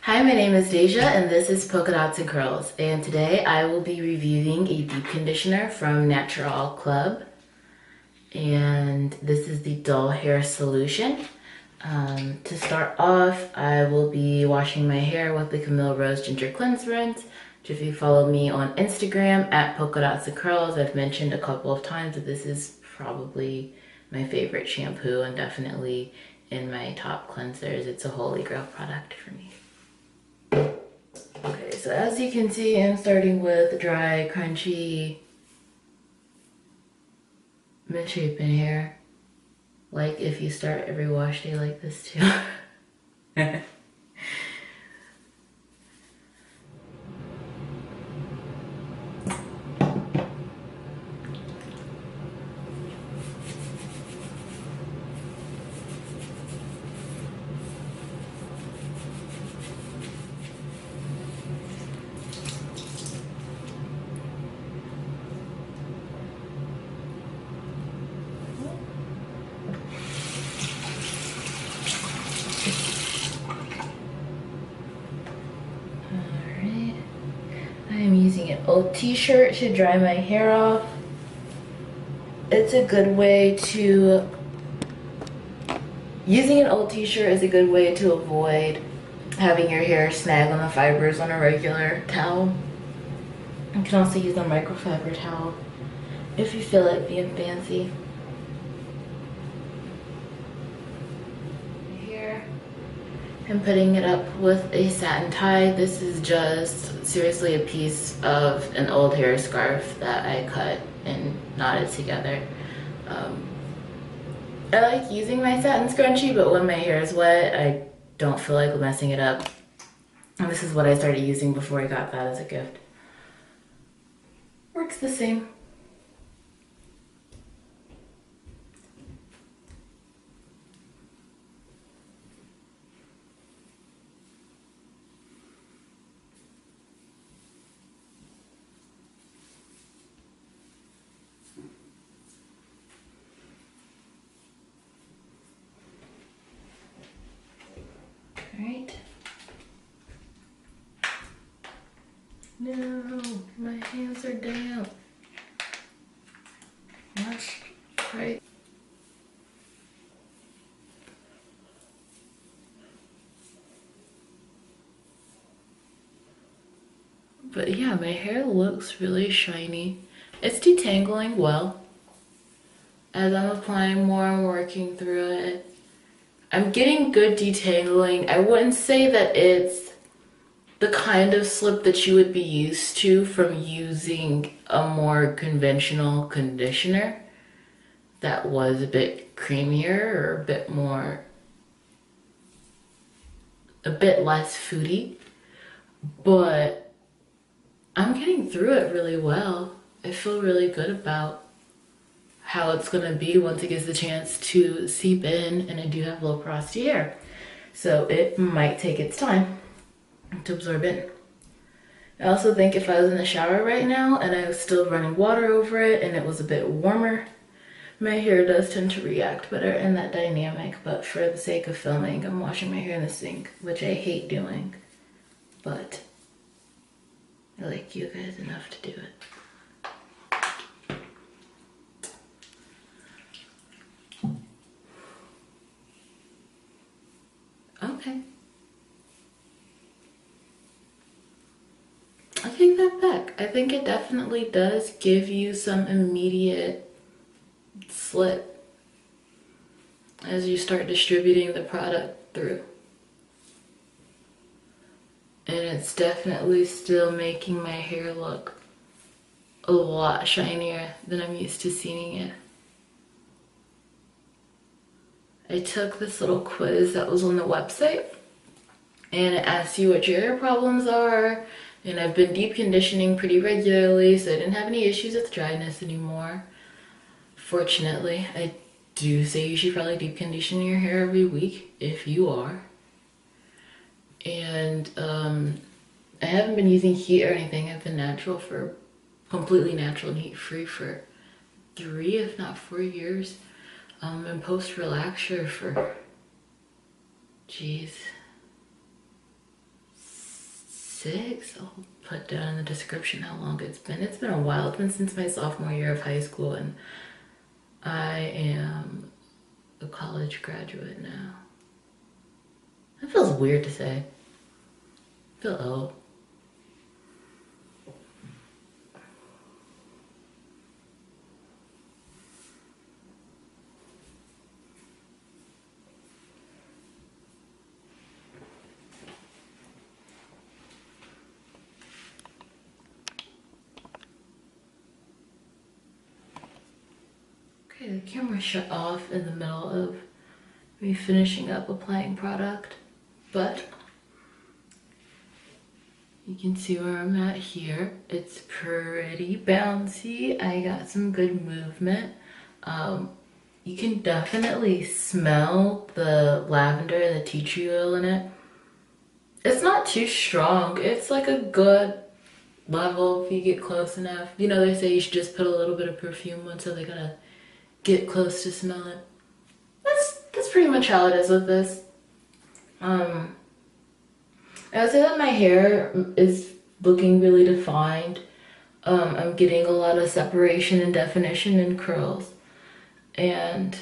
Hi, my name is Deja and this is PolkadotsNCurls, and today I will be reviewing a deep conditioner from NaturallClub, and this is the dull hair solution. To start off, I will be washing my hair with the Camille Rose Ginger Cleanse Rinse, which if you follow me on Instagram at PolkadotsNCurls, I've mentioned a couple of times that this is probably my favorite shampoo and definitely in my top cleansers. It's a holy grail product for me. Okay, so as you can see, I'm starting with dry, crunchy, misshapen hair. Like if you start every wash day like this too. I'm using an old t-shirt to dry my hair off. Using an old t-shirt is a good way to avoid having your hair snag on the fibers on a regular towel. You can also use a microfiber towel if you feel like being fancy. Here, I'm putting it up with a satin tie. This is just seriously a piece of an old hair scarf that I cut and knotted together. I like using my satin scrunchie, but when my hair is wet, I don't feel like messing it up. And this is what I started using before I got that as a gift. Works the same. Alright. No, my hands are damp. Not right. But yeah, my hair looks really shiny. It's detangling well. As I'm applying more, I'm working through it. I'm getting good detangling. I wouldn't say that it's the kind of slip that you would be used to from using a more conventional conditioner that was a bit creamier or a bit less foody, but I'm getting through it really well. I feel really good about how it's gonna be once it gets the chance to seep in, and I do have low porosity hair, so it might take its time to absorb in. I also think if I was in the shower right now and I was still running water over it and it was a bit warmer, my hair does tend to react better in that dynamic, but for the sake of filming, I'm washing my hair in the sink, which I hate doing, but I like you guys enough to do it. Okay. I take that back. I think it definitely does give you some immediate slip as you start distributing the product through. And it's definitely still making my hair look a lot shinier than I'm used to seeing it. I took this little quiz that was on the website, and it asks you what your hair problems are, and I've been deep conditioning pretty regularly, so I didn't have any issues with dryness anymore. Fortunately, I do say you should probably deep condition your hair every week if you are. And I haven't been using heat or anything. I've been completely natural and heat-free for 3, if not 4 years. And post-relaxer for, geez, 6. I'll put down in the description how long it's been. It's been a while. It's been since my sophomore year of high school, and I am a college graduate now. That feels weird to say. I feel old. Okay, the camera shut off in the middle of me finishing up applying product, but you can see where I'm at here. It's pretty bouncy. I got some good movement. You can definitely smell the lavender and the tea tree oil in it. It's not too strong. It's like a good level if you get close enough. You know, they say you should just put a little bit of perfume on so they gotta get close to smell it. That's pretty much how it is with this. I would say that my hair is looking really defined. I'm getting a lot of separation and definition in curls, and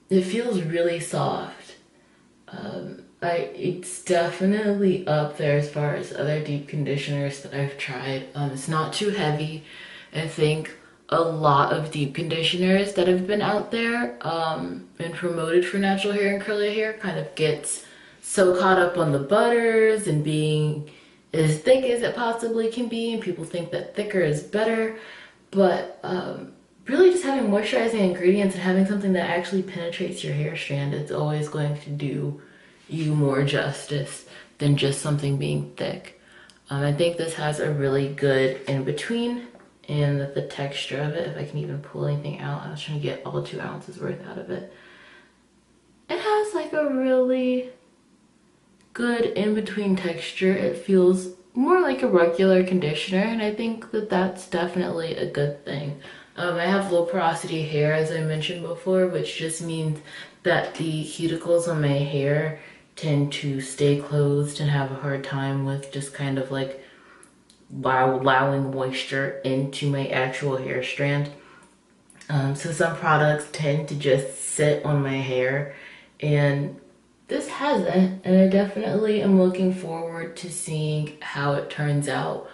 it feels really soft. It's definitely up there as far as other deep conditioners that I've tried. It's not too heavy. I think a lot of deep conditioners that have been out there and promoted for natural hair and curly hair kind of gets so caught up on the butters and being as thick as it possibly can be, and people think that thicker is better, but really just having moisturizing ingredients and having something that actually penetrates your hair strand, it's always going to do you more justice than just something being thick. I think this has a really good in-between, and the texture of it, if I can even pull anything out, I was trying to get all 2 ounces worth out of it. It has like a really good in-between texture. It feels more like a regular conditioner, and I think that that's definitely a good thing. I have low porosity hair, as I mentioned before, which just means that the cuticles on my hair tend to stay closed and have a hard time with just kind of like allowing moisture into my actual hair strand. So some products tend to just sit on my hair, and this hasn't, and I definitely am looking forward to seeing how it turns out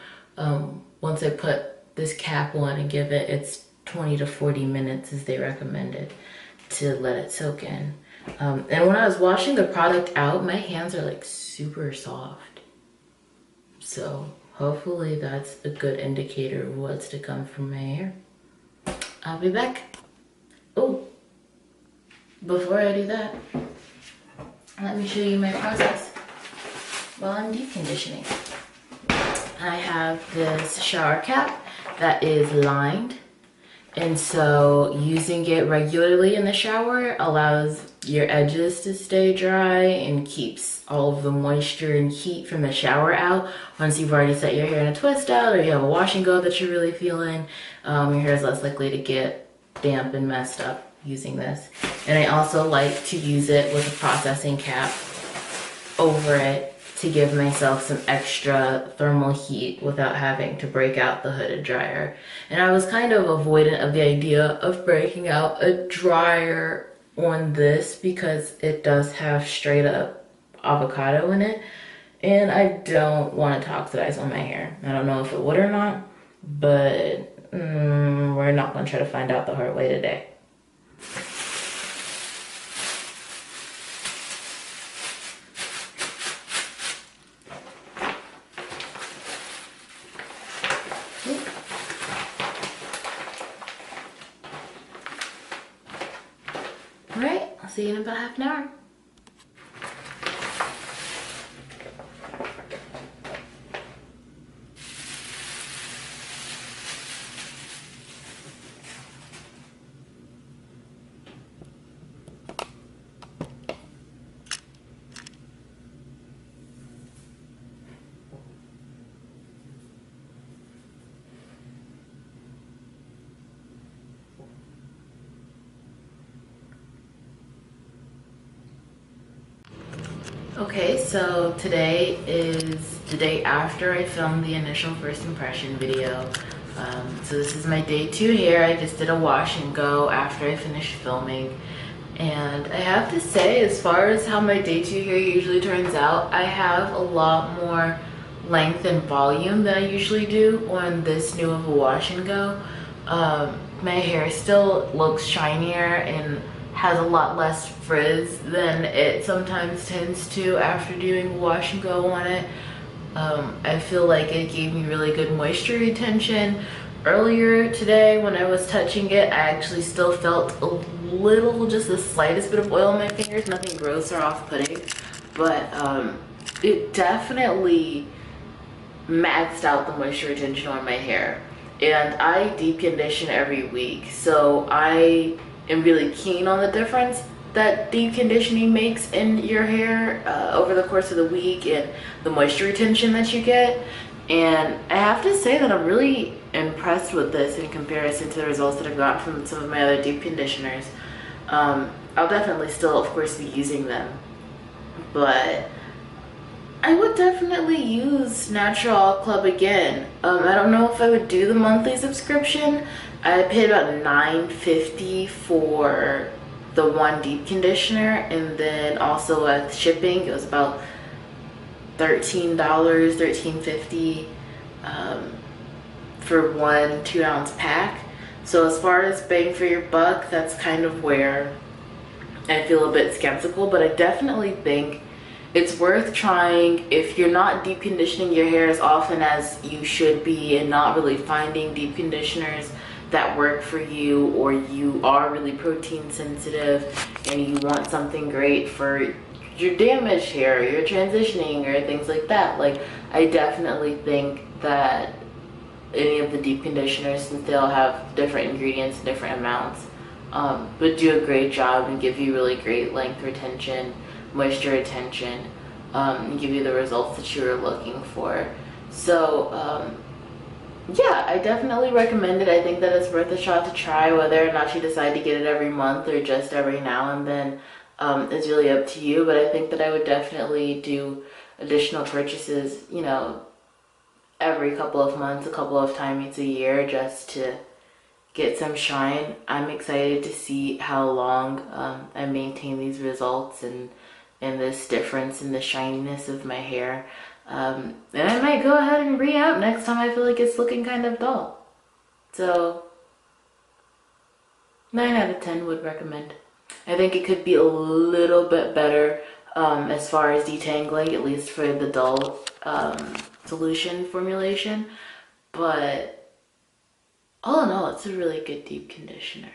once I put this cap on and give it its 20 to 40 minutes as they recommended to let it soak in. And when I was washing the product out, my hands are like super soft. So hopefully that's a good indicator of what's to come from my hair. I'll be back. Oh, before I do that, let me show you my process while I'm deep conditioning. I have this shower cap that is lined, and so using it regularly in the shower allows your edges to stay dry and keeps all of the moisture and heat from the shower out. Once you've already set your hair in a twist out, or you have a wash and go that you're really feeling, your hair is less likely to get damp and messed up using this. And I also like to use it with a processing cap over it to give myself some extra thermal heat without having to break out the hooded dryer. And I was kind of avoidant of the idea of breaking out a dryer on this because it does have straight up avocado in it, and I don't want to oxidize on my hair. I don't know if it would or not, but we're not going to try to find out the hard way today. All right, I'll see you in about half an hour. Okay, so today is the day after I filmed the initial first impression video. So this is my day 2 hair. I just did a wash and go after I finished filming. And I have to say, as far as how my day 2 hair usually turns out, I have a lot more length and volume than I usually do on this new of a wash and go. My hair still looks shinier and has a lot less frizz than it sometimes tends to after doing a wash and go on it. I feel like it gave me really good moisture retention. Earlier today when I was touching it, I actually still felt a little, just the slightest bit of oil on my fingers, nothing gross or off-putting, but it definitely maxed out the moisture retention on my hair. And I deep condition every week, so I am really keen on the difference that deep conditioning makes in your hair over the course of the week and the moisture retention that you get. And I have to say that I'm really impressed with this in comparison to the results that I've gotten from some of my other deep conditioners. I'll definitely still, of course, be using them, but I would definitely use NaturallClub again. I don't know if I would do the monthly subscription. I paid about $9.50 for the one deep conditioner, and then also with shipping, it was about $13, $13.50 for one 2-ounce pack. So as far as bang for your buck, that's kind of where I feel a bit skeptical, but I definitely think it's worth trying if you're not deep conditioning your hair as often as you should be and not really finding deep conditioners that work for you, or you are really protein sensitive and you want something great for your damaged hair, your transitioning, or things like that. Like, I definitely think that any of the deep conditioners, since they'll have different ingredients and different amounts, would do a great job and give you really great length retention, moisture retention, and give you the results that you were looking for. So yeah, I definitely recommend it. I think that it's worth a shot to try. Whether or not you decide to get it every month or just every now and then is really up to you, but I think that I would definitely do additional purchases, you know, every couple of months, a couple of times a year, just to get some shine. I'm excited to see how long I maintain these results and this difference in the shininess of my hair. And I might go ahead and re-up next time I feel like it's looking kind of dull. So 9 out of 10 would recommend. I think it could be a little bit better as far as detangling, at least for the dull solution formulation, but all in all, it's a really good deep conditioner.